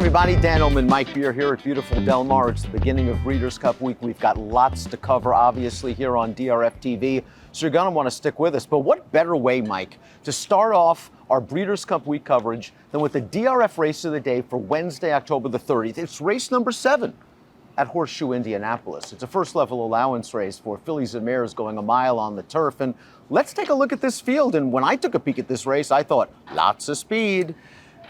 everybody. Dan Illman, Mike Beer here at beautiful Del Mar. It's the beginning of Breeders' Cup Week. We've got lots to cover, obviously, here on DRFTV, so you're going to want to stick with us. But what better way, Mike, to start off our Breeders' Cup Week coverage than with the DRF race of the day for Wednesday, October the 30th. It's race number 7 at Horseshoe Indianapolis. It's a first-level allowance race for fillies and mares going a mile on the turf. And let's take a look at this field. And when I took a peek at this race, I thought, lots of speed.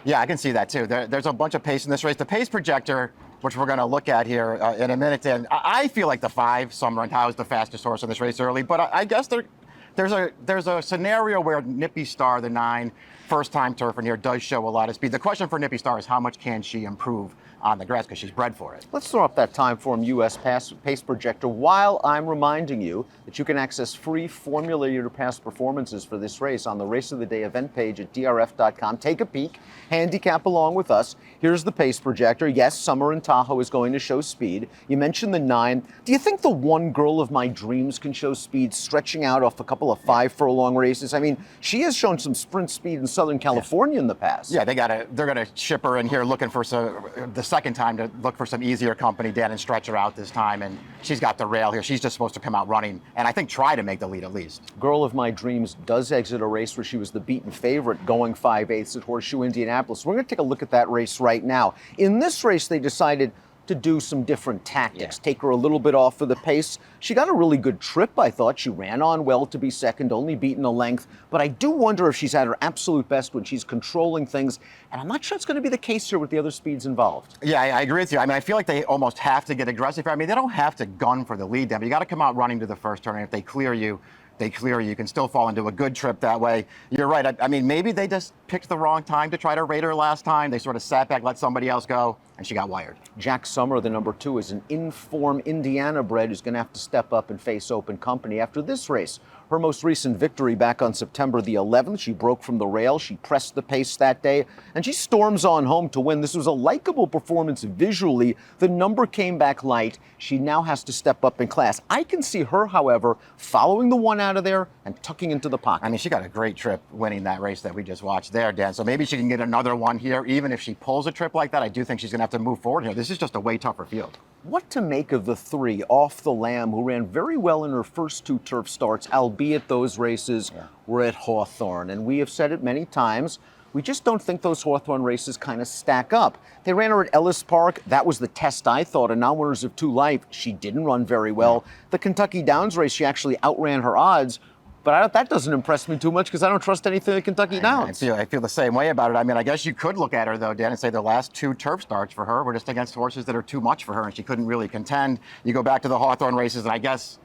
Yeah, I can see that too. There's a bunch of pace in this race. The pace projector, which we're going to look at here in a minute, and I feel like the 5, Summer and How, is the fastest horse in this race early. But I guess there's a scenario where Nippy Star, the 9, first-time turf in here, does show a lot of speed. The question for Nippy Star is how much can she improve on the grass, because she's bred for it. Let's throw up that Timeform US pace projector while I'm reminding you that you can access free formulated past performances for this race on the Race of the Day event page at DRF.com. Take a peek, handicap along with us. Here's the pace projector. Yes, Summer in Tahoe is going to show speed. You mentioned the 9. Do you think the 1 Girl of My Dreams can show speed, stretching out off a couple of 5-furlong races? I mean, she has shown some sprint speed in Southern California in the past. Yeah, they're going to ship her in here looking for the second time to look for some easier company, Dan, and stretch her out this time. And she's got the rail here. She's just supposed to come out running and I think try to make the lead at least. Girl of My Dreams does exit a race where she was the beaten favorite going 5/8 at Horseshoe Indianapolis. We're going to take a look at that race right now. In this race, they decided to do some different tactics, take her a little bit off of the pace. She got a really good trip, I thought. She ran on well to be second, only beaten a length. But I do wonder if she's at her absolute best when she's controlling things. And I'm not sure it's going to be the case here with the other speeds involved. Yeah, I agree with you. I mean, I feel like they almost have to get aggressive. I mean, they don't have to gun for the lead, Dan, but you got to come out running to the first turn. And if they clear you, they clear you. You can still fall into a good trip that way. You're right. I mean, maybe they just picked the wrong time to try to rate her last time. They sort of sat back, let somebody else go, and she got wired. Jack Summer, the number 2, is an in-form Indiana bred who's going to have to step up and face open company after this race. Her most recent victory back on September the 11th, she broke from the rail, she pressed the pace that day, and she storms on home to win. This was a likable performance visually. The number came back light. She now has to step up in class. I can see her, however, following the 1 out of there and tucking into the pocket. I mean, she got a great trip winning that race that we just watched there, Dan. So maybe she can get another one here. Even if she pulls a trip like that, I do think she's going to have to move forward here. This is just a way tougher field. What to make of the 3 Off the Lamb, who ran very well in her first 2 turf starts, albeit those races were at Hawthorne. And we have said it many times, we just don't think those Hawthorne races kind of stack up. They ran her at Ellis Park. That was the test, I thought, and Non-Winners of 2 Life. She didn't run very well. The Kentucky Downs race, she actually outran her odds. But that doesn't impress me too much because I don't trust anything at Kentucky Downs. I feel the same way about it. I mean, I guess you could look at her, though, Dan, and say the last 2 turf starts for her were just against horses that are too much for her, and she couldn't really contend. You go back to the Hawthorne races, and I guess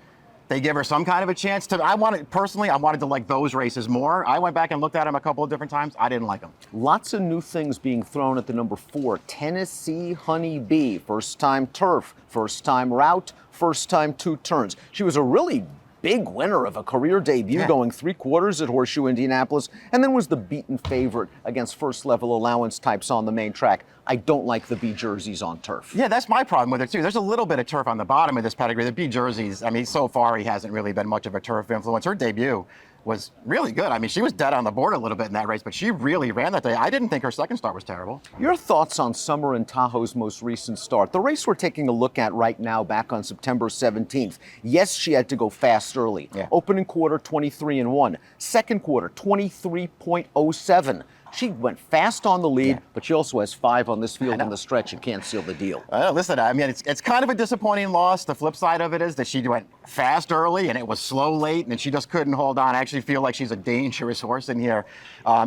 they give her some kind of a chance to. I wanted to like those races more. I went back and looked at them a couple of different times. I didn't like them. Lots of new things being thrown at the number 4, Tennessee Honey Bee. First time turf, first time route, first time 2 turns. She was a really big winner of a career debut, going 3/4 at Horseshoe Indianapolis, and then was the beaten favorite against first-level allowance types on the main track. I don't like the B jerseys on turf. Yeah, that's my problem with it, too. There's a little bit of turf on the bottom of this pedigree. The B jerseys, I mean, so far he hasn't really been much of a turf influence. Her debut was really good. I mean, she was dead on the board a little bit in that race, but she really ran that day. I didn't think her second start was terrible. Your thoughts on Summer in Tahoe's most recent start? The race we're taking a look at right now back on September 17th. Yes, she had to go fast early. Opening quarter, 23-1. Second quarter, 23.07. She went fast on the lead, but she also has 5 on this field in the stretch and can't seal the deal. Listen, I mean, it's kind of a disappointing loss. The flip side of it is that she went fast early and it was slow late and she just couldn't hold on. I actually feel like she's a dangerous horse in here.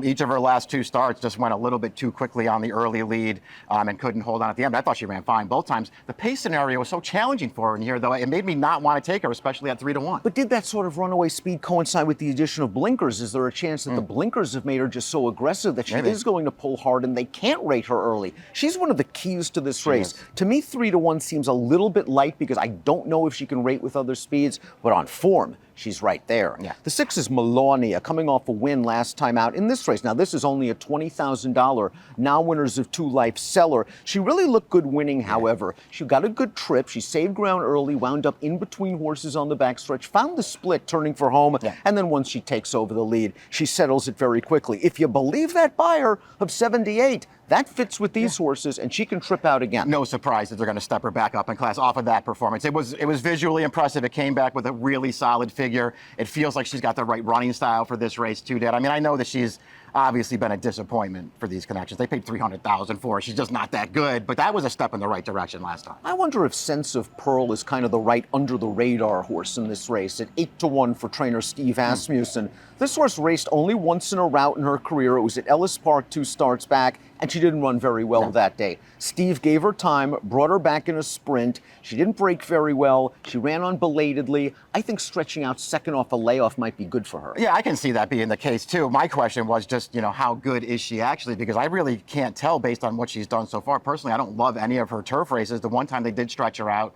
Each of her last 2 starts just went a little bit too quickly on the early lead and couldn't hold on at the end. But I thought she ran fine both times. The pace scenario was so challenging for her in here, though. It made me not want to take her, especially at 3-1. But did that sort of runaway speed coincide with the addition of blinkers? Is there a chance that the blinkers have made her just so aggressive that she is going to pull hard and they can't rate her early? She's one of the keys to this race. To me, 3-1 seems a little bit light because I don't know if she can rate with other speeds, but on form, she's right there. Yeah. The 6 is Melania, coming off a win last time out in this race. Now, this is only a $20,000 now winners of 2 life seller. She really looked good winning, however. She got a good trip. She saved ground early, wound up in between horses on the backstretch, found the split turning for home, and then once she takes over the lead, she settles it very quickly. If you believe that buyer of 78, that fits with these horses, and she can trip out again. No surprise that they're going to step her back up in class off of that performance. It was visually impressive. It came back with a really solid figure. It feels like she's got the right running style for this race too, Dad. I mean, I know that she's obviously been a disappointment for these connections. They paid $300,000 for her. She's just not that good, but that was a step in the right direction last time. I wonder if Sense of Pearl is kind of the right under-the-radar horse in this race at 8-1 for trainer Steve Asmussen. This horse raced only once in a rout in her career. It was at Ellis Park 2 starts back, and she didn't run very well that day. Steve gave her time, brought her back in a sprint. She didn't break very well. She ran on belatedly. I think stretching out second off a layoff might be good for her. Yeah, I can see that being the case too. My question was just, how good is she actually? Because I really can't tell based on what she's done so far. Personally, I don't love any of her turf races. The one time they did stretch her out,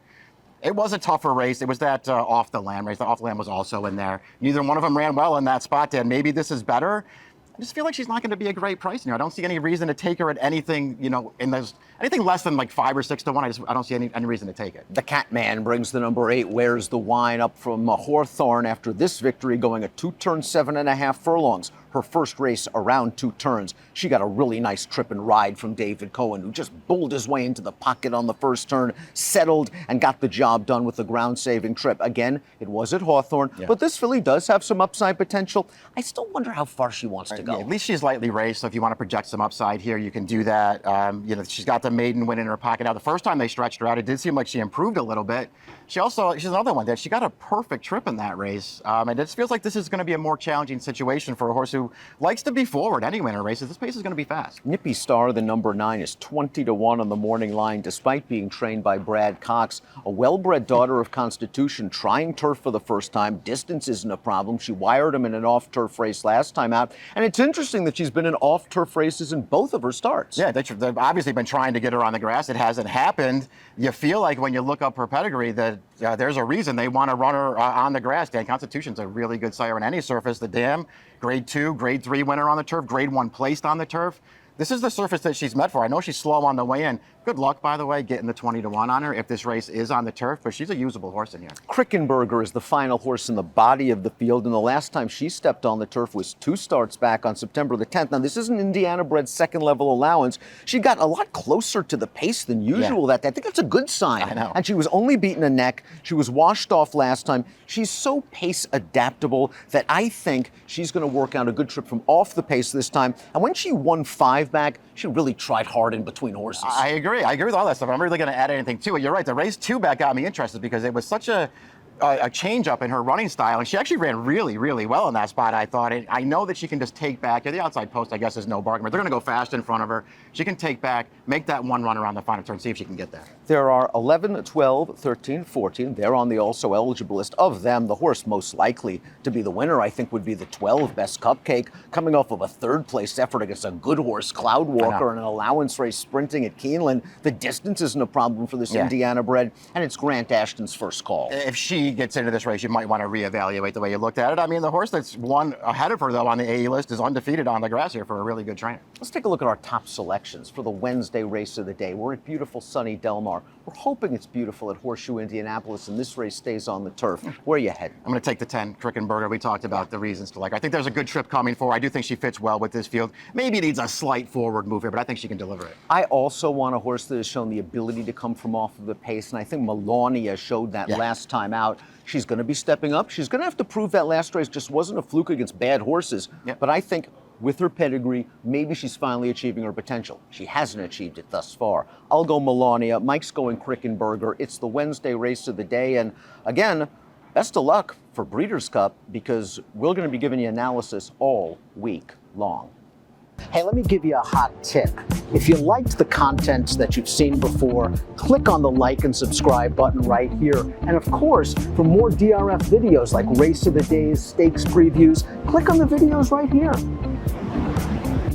it was a tougher race. It was that off the land race. The off the land was also in there. Neither one of them ran well in that spot, Dan. Maybe this is better. I just feel like she's not going to be a great price. I don't see any reason to take her at anything, in those anything less than like 5 or 6 to 1. I don't see any reason to take it. The Catman brings the number 8, Where's the Wine, up from Hawthorne after this victory, going a 2-turn 7.5 furlongs. Her first race around 2 turns. She got a really nice trip and ride from David Cohen, who just bulled his way into the pocket on the first turn, settled, and got the job done with the ground-saving trip. Again, it was at Hawthorne, but this filly does have some upside potential. I still wonder how far she wants to go. Yeah, at least she's lightly raced, so if you want to project some upside here, you can do that. She's got the maiden win in her pocket. Now, the first time they stretched her out, it did seem like she improved a little bit. She's another one that she got a perfect trip in that race. And it just feels like this is going to be a more challenging situation for a horse who likes to be forward anyway in her races. This pace is going to be fast. Nippy Star, the number 9, is 20-1 on the morning line, despite being trained by Brad Cox, a well-bred daughter of Constitution, trying turf for the first time. Distance isn't a problem. She wired him in an off-turf race last time out. And it's interesting that she's been in off-turf races in both of her starts. Yeah, they've obviously been trying to get her on the grass. It hasn't happened. You feel like when you look up her pedigree that there's a reason they want to run her on the grass. Dan, Constitution's a really good sire on any surface. The Dam, grade 2, grade 3 winner on the turf, grade 1 placed on the turf. This is the surface that she's meant for. I know she's slow on the way in. Good luck, by the way, getting the 20-1 on her if this race is on the turf, but she's a usable horse in here. Krickenberger is the final horse in the body of the field, and the last time she stepped on the turf was 2 starts back on September the 10th. Now, this is an Indiana-bred second-level allowance. She got a lot closer to the pace than usual that day. I think that's a good sign. I know. And she was only beaten a neck. She was washed off last time. She's so pace adaptable that I think she's going to work out a good trip from off the pace this time. And when she won 5 back, she really tried hard in between horses. I agree with all that stuff. I'm not really going to add anything to it. You're right. The race 2 back got me interested because it was such a change up in her running style, and she actually ran really, really well in that spot, I thought. And I know that she can just take back. The outside post, I guess, is no bargain, but they're going to go fast in front of her. She can take back, make that one run around the final turn, see if she can get there. There are 11, 12, 13, 14. They're on the also eligible list. Of them, the horse most likely to be the winner, I think, would be the 12, Best Cupcake, coming off of a 3rd-place effort against a good horse, Cloudwalker, in an allowance race sprinting at Keeneland. The distance isn't a problem for this Indiana bred, and it's Grant Ashton's first call. If she gets into this race, you might want to reevaluate the way you looked at it. I mean, the horse that's won ahead of her, though, on the AE list is undefeated on the grass here for a really good trainer. Let's take a look at our top selections for the Wednesday race of the day. We're at beautiful sunny Del Mar. We're hoping it's beautiful at Horseshoe Indianapolis, and this race stays on the turf. Where are you heading? I'm going to take the 10, Krickenberger. We talked about the reasons to like. I think there's a good trip coming for her. I do think she fits well with this field. Maybe it needs a slight forward move here, but I think she can deliver it. I also want a horse that has shown the ability to come from off of the pace, and I think Melania showed that last time out. She's going to be stepping up. She's going to have to prove that last race just wasn't a fluke against bad horses. But I think with her pedigree, maybe she's finally achieving her potential. She hasn't achieved it thus far. I'll go Melania. Mike's going Krickenberger. It's the Wednesday race of the day. And again, best of luck for Breeders' Cup, because we're going to be giving you analysis all week long. Hey, let me give you a hot tip. If you liked the content that you've seen before, click on the like and subscribe button right here. And of course, for more DRF videos like Race of the Days, stakes previews, click on the videos right here.